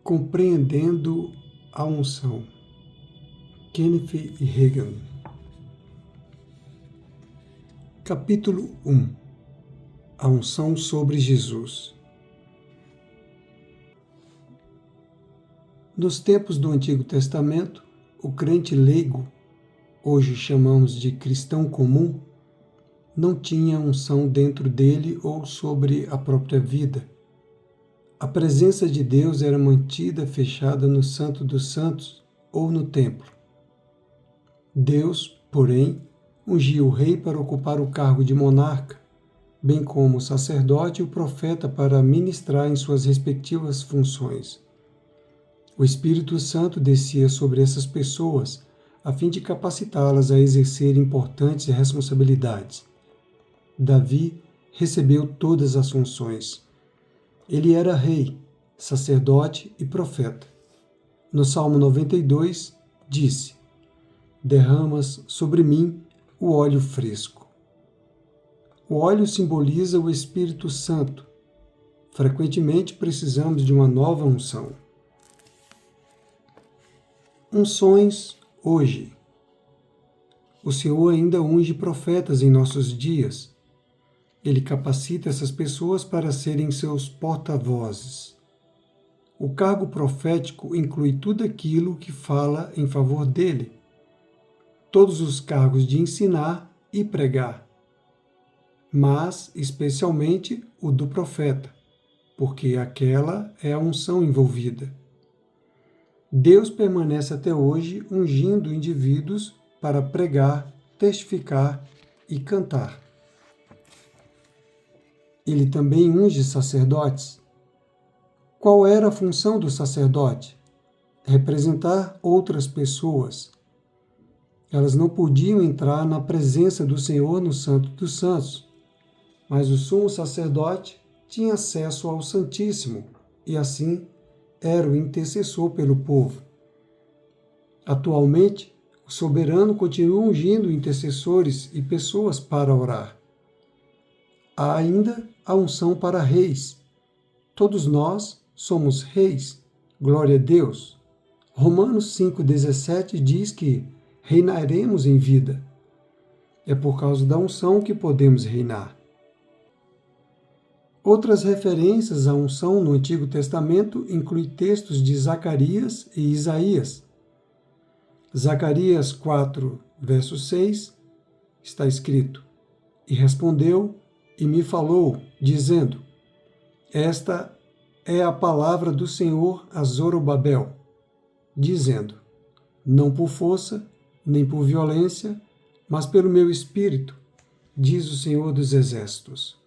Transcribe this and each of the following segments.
Compreendendo a unção. Kenneth Hagin. Capítulo 1. A unção sobre Jesus. Nos tempos do Antigo Testamento, o crente leigo, hoje chamamos de cristão comum, não tinha unção dentro dele ou sobre a própria vida. A presença de Deus era mantida fechada no Santo dos Santos ou no templo. Deus, porém, ungia o rei para ocupar o cargo de monarca, bem como o sacerdote e o profeta para ministrar em suas respectivas funções. O Espírito Santo descia sobre essas pessoas a fim de capacitá-las a exercer importantes responsabilidades. Davi recebeu todas as funções. Ele era rei, sacerdote e profeta. No Salmo 92, disse: derramas sobre mim o óleo fresco. O óleo simboliza o Espírito Santo. Frequentemente precisamos de uma nova unção. Unções hoje. O Senhor ainda unge profetas em nossos dias. Ele capacita essas pessoas para serem seus porta-vozes. O cargo profético inclui tudo aquilo que fala em favor dele. Todos os cargos de ensinar e pregar. Mas, especialmente, o do profeta, porque aquela é a unção envolvida. Deus permanece até hoje ungindo indivíduos para pregar, testificar e cantar. Ele também unge sacerdotes. Qual era a função do sacerdote? Representar outras pessoas. Elas não podiam entrar na presença do Senhor no Santo dos Santos, mas o sumo sacerdote tinha acesso ao Santíssimo e, assim, era o intercessor pelo povo. Atualmente, o soberano continua ungindo intercessores e pessoas para orar. Há ainda a unção para reis. Todos nós somos reis. Glória a Deus. Romanos 5,17 diz que reinaremos em vida. É por causa da unção que podemos reinar. Outras referências à unção no Antigo Testamento incluem textos de Zacarias e Isaías. Zacarias 4, verso 6, está escrito: e respondeu e me falou, dizendo: esta é a palavra do Senhor a Zorobabel, dizendo: não por força, nem por violência, mas pelo meu Espírito, diz o Senhor dos Exércitos.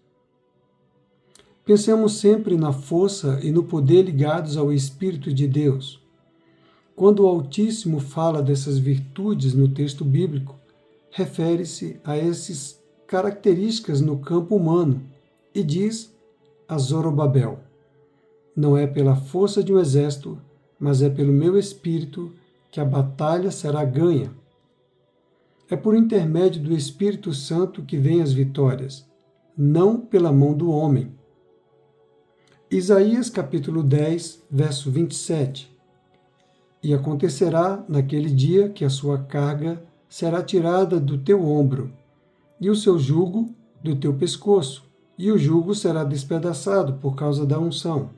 Pensemos sempre na força e no poder ligados ao Espírito de Deus. Quando o Altíssimo fala dessas virtudes no texto bíblico, refere-se a essas características no campo humano e diz a Zorobabel: não é pela força de um exército, mas é pelo meu Espírito que a batalha será ganha. É por intermédio do Espírito Santo que vêm as vitórias, não pela mão do homem. Isaías capítulo 10, verso 27. E acontecerá naquele dia que a sua carga será tirada do teu ombro, e o seu jugo do teu pescoço, e o jugo será despedaçado por causa da unção.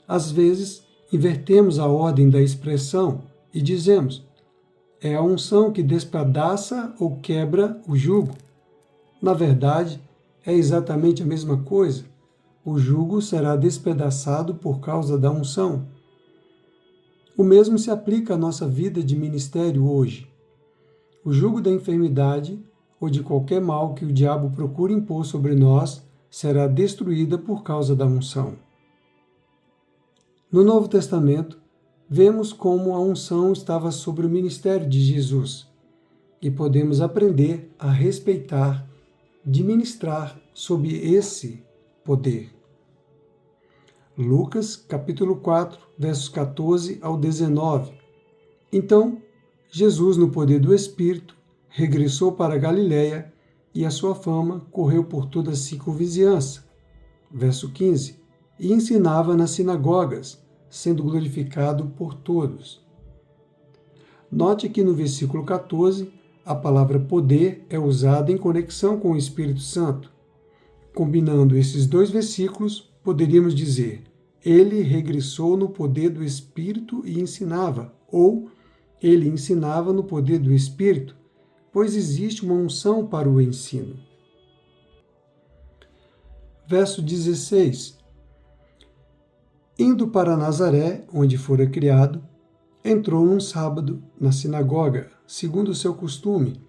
Às vezes, invertemos a ordem da expressão e dizemos: é a unção que despedaça ou quebra o jugo. Na verdade, é exatamente a mesma coisa. O jugo será despedaçado por causa da unção. O mesmo se aplica à nossa vida de ministério hoje. O jugo da enfermidade ou de qualquer mal que o diabo procure impor sobre nós será destruída por causa da unção. No Novo Testamento, vemos como a unção estava sobre o ministério de Jesus e podemos aprender a respeitar, de ministrar sob esse poder. Lucas, capítulo 4, versos 14 ao 19. Então, Jesus, no poder do Espírito, regressou para a Galiléia e a sua fama correu por toda a circunvizinhança. Verso 15. e ensinava nas sinagogas, sendo glorificado por todos. Note que no versículo 14, a palavra poder é usada em conexão com o Espírito Santo. Combinando esses dois versículos, poderíamos dizer: ele regressou no poder do Espírito e ensinava, ou ele ensinava no poder do Espírito, pois existe uma unção para o ensino. Verso 16. Indo para Nazaré, onde fora criado, entrou num sábado na sinagoga, segundo o seu costume,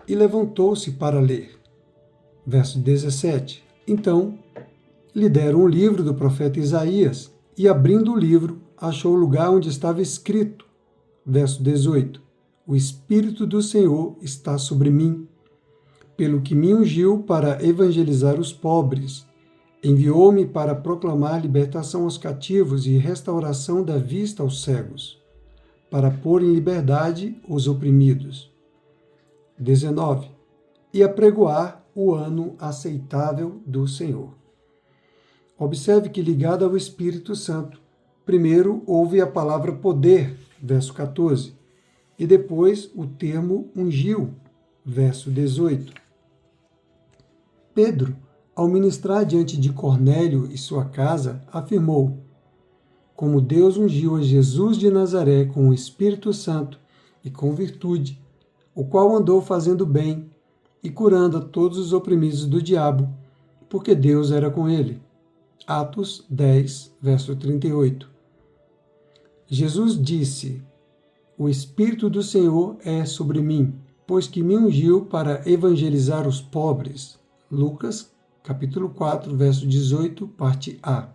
e levantou-se para ler. Verso 17. Então, lhe deram o livro do profeta Isaías, e abrindo o livro, achou o lugar onde estava escrito. Verso 18. O Espírito do Senhor está sobre mim, pelo que me ungiu para evangelizar os pobres. Enviou-me para proclamar libertação aos cativos e restauração da vista aos cegos, para pôr em liberdade os oprimidos. 19. E apregoar o ano aceitável do Senhor. Observe que, ligado ao Espírito Santo, primeiro houve a palavra poder, verso 14, e depois o termo ungiu, verso 18. Pedro, ao ministrar diante de Cornélio e sua casa, afirmou: como Deus ungiu a Jesus de Nazaré com o Espírito Santo e com virtude, o qual andou fazendo bem e curando a todos os oprimidos do diabo, porque Deus era com ele. Atos 10, verso 38. Jesus disse: o Espírito do Senhor é sobre mim, pois que me ungiu para evangelizar os pobres. Lucas, capítulo 4, verso 18, parte A.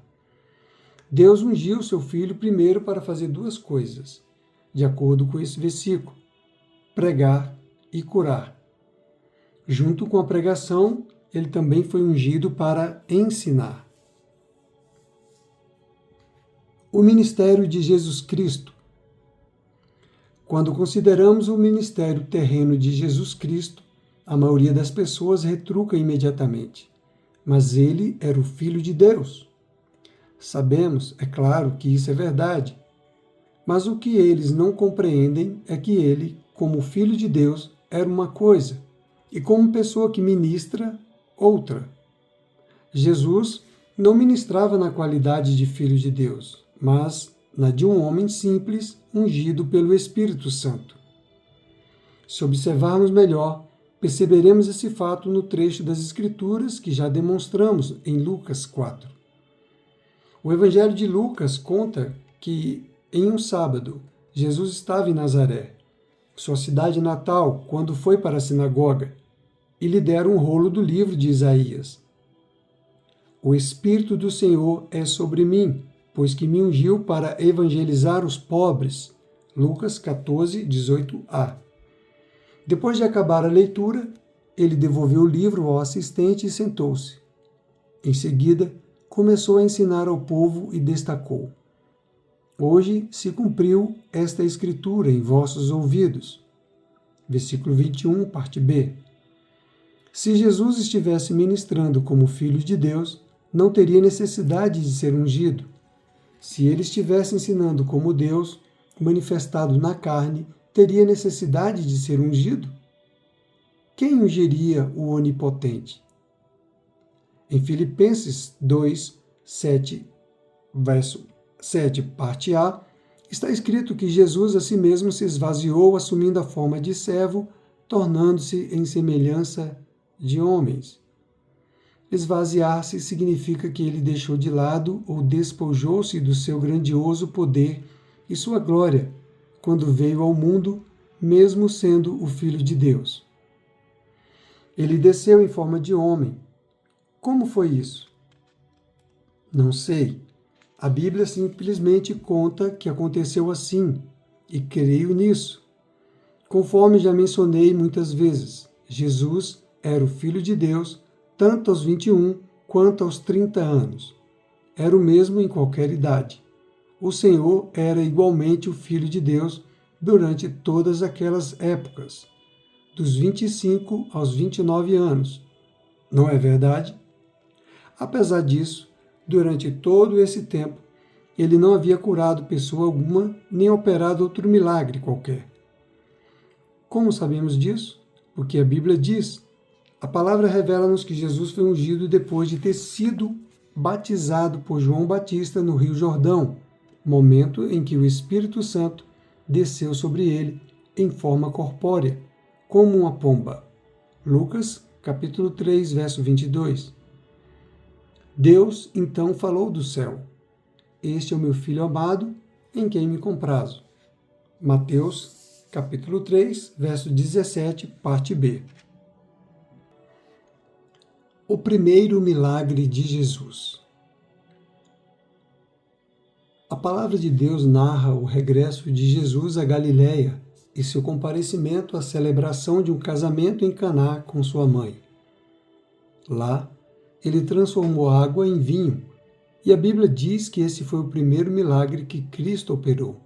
Deus ungiu seu Filho primeiro para fazer duas coisas, de acordo com esse versículo: pregar e curar. Junto com a pregação, ele também foi ungido para ensinar. O ministério de Jesus Cristo. Quando consideramos o ministério terreno de Jesus Cristo, a maioria das pessoas retruca imediatamente. Mas ele era o Filho de Deus. Sabemos, é claro, que isso é verdade. Mas o que eles não compreendem é que ele, como Filho de Deus, era uma coisa, e como pessoa que ministra, outra. Jesus não ministrava na qualidade de Filho de Deus, mas na de um homem simples, ungido pelo Espírito Santo. Se observarmos melhor, perceberemos esse fato no trecho das Escrituras que já demonstramos em Lucas 4. O Evangelho de Lucas conta que, em um sábado, Jesus estava em Nazaré, sua cidade natal, quando foi para a sinagoga, e lhe deram um rolo do livro de Isaías. O Espírito do Senhor é sobre mim, pois que me ungiu para evangelizar os pobres. Lucas 14, 18a. Depois de acabar a leitura, ele devolveu o livro ao assistente e sentou-se. Em seguida, começou a ensinar ao povo e destacou: hoje se cumpriu esta escritura em vossos ouvidos. Versículo 21, parte B. Se Jesus estivesse ministrando como Filho de Deus, não teria necessidade de ser ungido. Se ele estivesse ensinando como Deus, manifestado na carne, teria necessidade de ser ungido? Quem ungiria o Onipotente? Em Filipenses 2, 7, verso 7, parte A, está escrito que Jesus a si mesmo se esvaziou, assumindo a forma de servo, tornando-se em semelhança de homens. Esvaziar-se significa que ele deixou de lado ou despojou-se do seu grandioso poder e sua glória, quando veio ao mundo, mesmo sendo o Filho de Deus. Ele desceu em forma de homem. Como foi isso? Não sei. A Bíblia simplesmente conta que aconteceu assim, e creio nisso. Conforme já mencionei muitas vezes, Jesus era o Filho de Deus, tanto aos 21 quanto aos 30 anos. Era o mesmo em qualquer idade. O Senhor era igualmente o Filho de Deus durante todas aquelas épocas, dos 25 aos 29 anos. Não é verdade? Apesar disso, durante todo esse tempo, ele não havia curado pessoa alguma, nem operado outro milagre qualquer. Como sabemos disso? Porque a Bíblia diz, a palavra revela-nos que Jesus foi ungido depois de ter sido batizado por João Batista no Rio Jordão, momento em que o Espírito Santo desceu sobre ele em forma corpórea, como uma pomba. Lucas, capítulo 3, verso 22. Deus então falou do céu: Este é o meu Filho amado, em quem me comprazo. Mateus, capítulo 3, verso 17, parte B. O primeiro milagre de Jesus. A palavra de Deus narra o regresso de Jesus à Galiléia e seu comparecimento à celebração de um casamento em Caná com sua mãe. Lá, ele transformou água em vinho, e a Bíblia diz que esse foi o primeiro milagre que Cristo operou.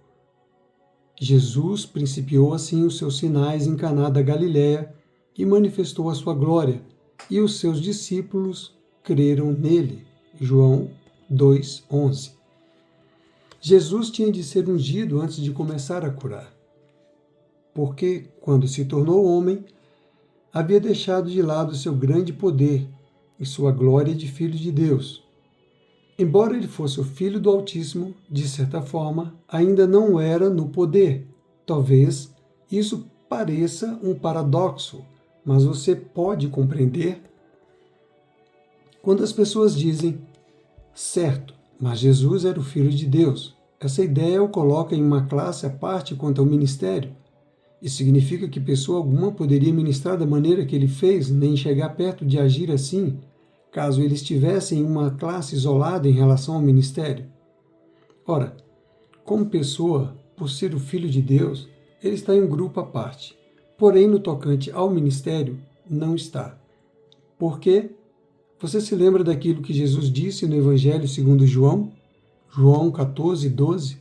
Jesus principiou assim os seus sinais em Caná da Galiléia e manifestou a sua glória, e os seus discípulos creram nele. João 2:11. Jesus tinha de ser ungido antes de começar a curar, porque, quando se tornou homem, havia deixado de lado seu grande poder e sua glória de Filho de Deus. Embora ele fosse o Filho do Altíssimo, de certa forma, ainda não era no poder. Talvez isso pareça um paradoxo, mas você pode compreender? Quando as pessoas dizem, certo, mas Jesus era o Filho de Deus, essa ideia o coloca em uma classe à parte quanto ao ministério. Isso significa que pessoa alguma poderia ministrar da maneira que ele fez, nem chegar perto de agir assim, caso ele estivesse em uma classe isolada em relação ao ministério. Ora, como pessoa, por ser o Filho de Deus, ele está em um grupo à parte. Porém, no tocante ao ministério, não está. Por quê? Você se lembra daquilo que Jesus disse no Evangelho segundo João? João 14:12.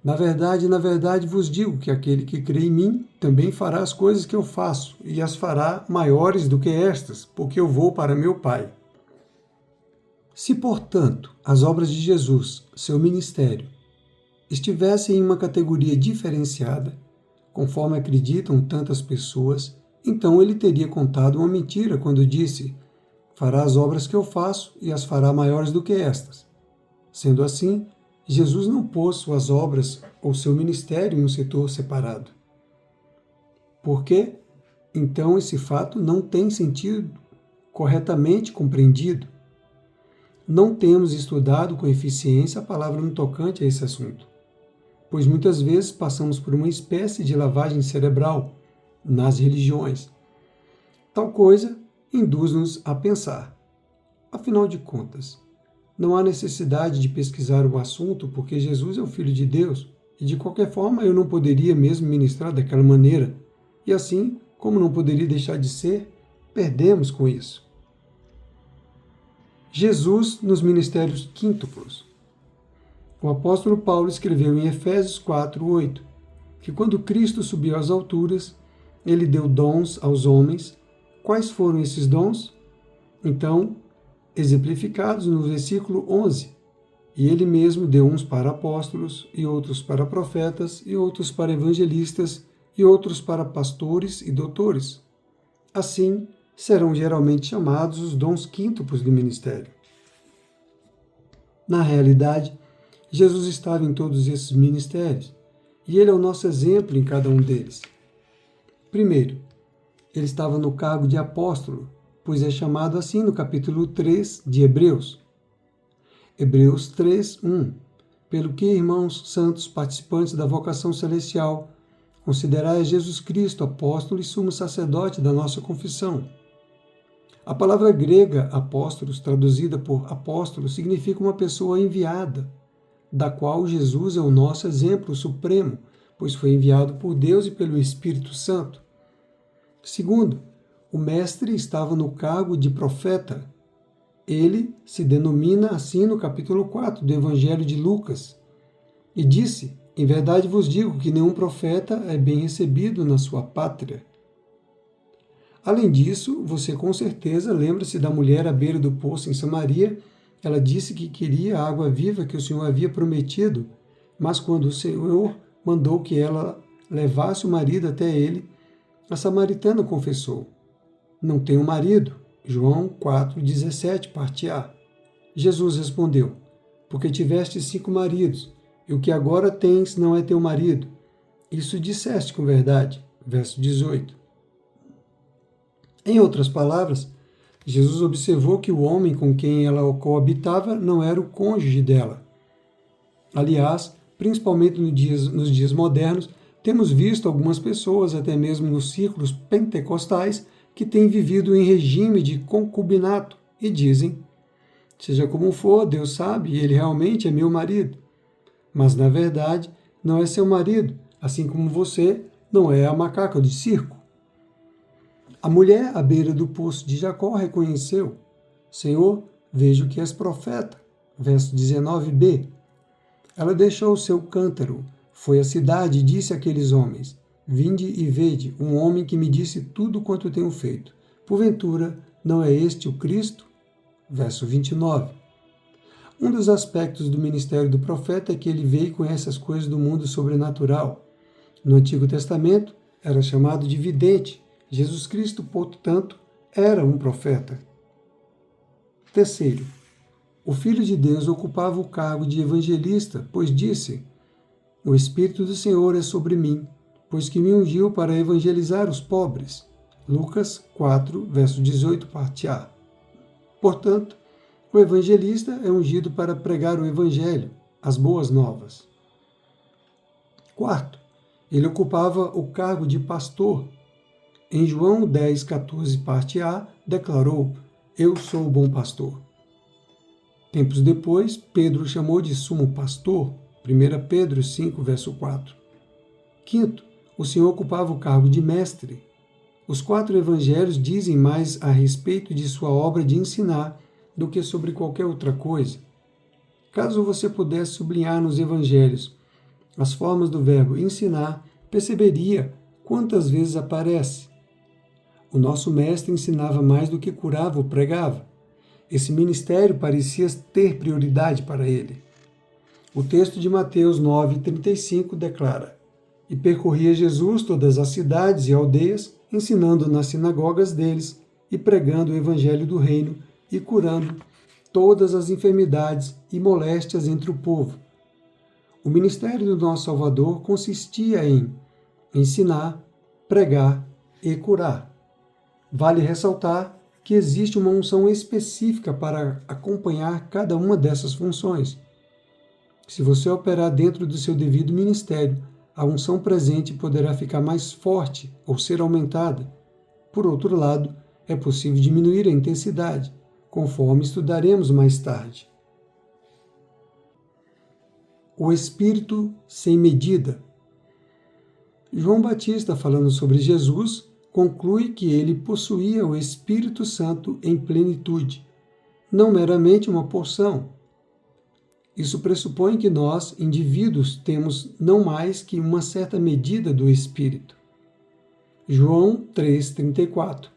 Na verdade vos digo que aquele que crê em mim também fará as coisas que eu faço, e as fará maiores do que estas, porque eu vou para meu Pai. Se, portanto, as obras de Jesus, seu ministério, estivessem em uma categoria diferenciada, conforme acreditam tantas pessoas, então ele teria contado uma mentira quando disse: fará as obras que eu faço e as fará maiores do que estas. Sendo assim, Jesus não pôs suas obras ou seu ministério em um setor separado. Por quê? Então esse fato não tem sentido corretamente compreendido. Não temos estudado com eficiência a palavra no tocante a esse assunto, pois muitas vezes passamos por uma espécie de lavagem cerebral nas religiões. Tal coisa induz-nos a pensar. Afinal de contas, não há necessidade de pesquisar o assunto porque Jesus é o Filho de Deus e de qualquer forma eu não poderia mesmo ministrar daquela maneira. E assim, como não poderia deixar de ser, perdemos com isso. Jesus nos ministérios quíntuplos. O apóstolo Paulo escreveu em Efésios 4:8 que quando Cristo subiu às alturas, ele deu dons aos homens. Quais foram esses dons? Então, exemplificados no versículo 11. E ele mesmo deu uns para apóstolos, e outros para profetas, e outros para evangelistas, e outros para pastores e doutores. Assim, serão geralmente chamados os dons quíntuplos do ministério. Na realidade, Jesus estava em todos esses ministérios, e ele é o nosso exemplo em cada um deles. Primeiro, ele estava no cargo de apóstolo, pois é chamado assim no capítulo 3 de Hebreus. Hebreus 3:1. Pelo que, irmãos santos, participantes da vocação celestial, considerai a Jesus Cristo apóstolo e sumo sacerdote da nossa confissão. A palavra grega apóstolos, traduzida por apóstolo, significa uma pessoa enviada, da qual Jesus é o nosso exemplo supremo, pois foi enviado por Deus e pelo Espírito Santo. Segundo, o mestre estava no cargo de profeta. Ele se denomina assim no capítulo 4 do Evangelho de Lucas. E disse: em verdade vos digo que nenhum profeta é bem recebido na sua pátria. Além disso, você com certeza lembra-se da mulher à beira do poço em Samaria, Ela disse que queria a água viva que o Senhor havia prometido, mas quando o Senhor mandou que ela levasse o marido até ele, a samaritana confessou: "Não tenho marido." João 4,17, parte A. Jesus respondeu: "Porque tiveste 5 maridos, e o que agora tens não é teu marido. Isso disseste com verdade." Verso 18. Em outras palavras, Jesus observou que o homem com quem ela coabitava não era o cônjuge dela. Aliás, principalmente nos dias modernos, temos visto algumas pessoas, até mesmo nos círculos pentecostais, que têm vivido em regime de concubinato e dizem: "Seja como for, Deus sabe, ele realmente é meu marido." Mas, na verdade, não é seu marido, assim como você não é a macaca de circo. A mulher à beira do poço de Jacó reconheceu: "Senhor, vejo que és profeta." Verso 19b. Ela deixou o seu cântaro, foi à cidade e disse àqueles homens: "Vinde e vede um homem que me disse tudo quanto tenho feito. Porventura, não é este o Cristo?" Verso 29. Um dos aspectos do ministério do profeta é que ele veio e conhece as coisas do mundo sobrenatural. No Antigo Testamento, era chamado de vidente. Jesus Cristo, portanto, era um profeta. Terceiro, o Filho de Deus ocupava o cargo de evangelista, pois disse: "O Espírito do Senhor é sobre mim, pois que me ungiu para evangelizar os pobres." Lucas 4, verso 18, parte A. Portanto, o evangelista é ungido para pregar o evangelho, as boas novas. Quarto, ele ocupava o cargo de pastor. Em João 10, 14, parte A, declarou: "Eu sou o bom pastor." Tempos depois, Pedro o chamou de sumo pastor, 1 Pedro 5, verso 4. Quinto, o Senhor ocupava o cargo de mestre. Os 4 evangelhos dizem mais a respeito de sua obra de ensinar do que sobre qualquer outra coisa. Caso você pudesse sublinhar nos evangelhos as formas do verbo ensinar, perceberia quantas vezes aparece. O nosso mestre ensinava mais do que curava ou pregava. Esse ministério parecia ter prioridade para ele. O texto de Mateus 9:35 declara: "E percorria Jesus todas as cidades e aldeias, ensinando nas sinagogas deles e pregando o evangelho do reino e curando todas as enfermidades e moléstias entre o povo." O ministério do nosso Salvador consistia em ensinar, pregar e curar. Vale ressaltar que existe uma unção específica para acompanhar cada uma dessas funções. Se você operar dentro do seu devido ministério, a unção presente poderá ficar mais forte ou ser aumentada. Por outro lado, é possível diminuir a intensidade, conforme estudaremos mais tarde. O Espírito sem medida. João Batista, falando sobre Jesus, conclui que ele possuía o Espírito Santo em plenitude, não meramente uma porção. Isso pressupõe que nós, indivíduos, temos não mais que uma certa medida do Espírito. João 3,34.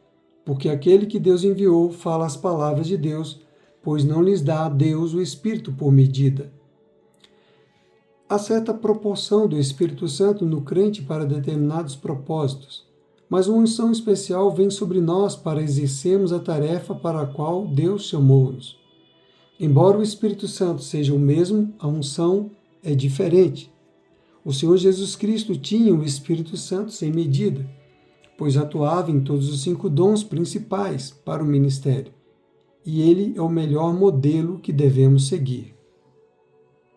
Porque aquele que Deus enviou fala as palavras de Deus, pois não lhes dá a Deus o Espírito por medida. Há certa proporção do Espírito Santo no crente para determinados propósitos, mas uma unção especial vem sobre nós para exercermos a tarefa para a qual Deus chamou-nos. Embora o Espírito Santo seja o mesmo, a unção é diferente. O Senhor Jesus Cristo tinha o Espírito Santo sem medida, pois atuava em todos os 5 dons principais para o ministério, e ele é o melhor modelo que devemos seguir.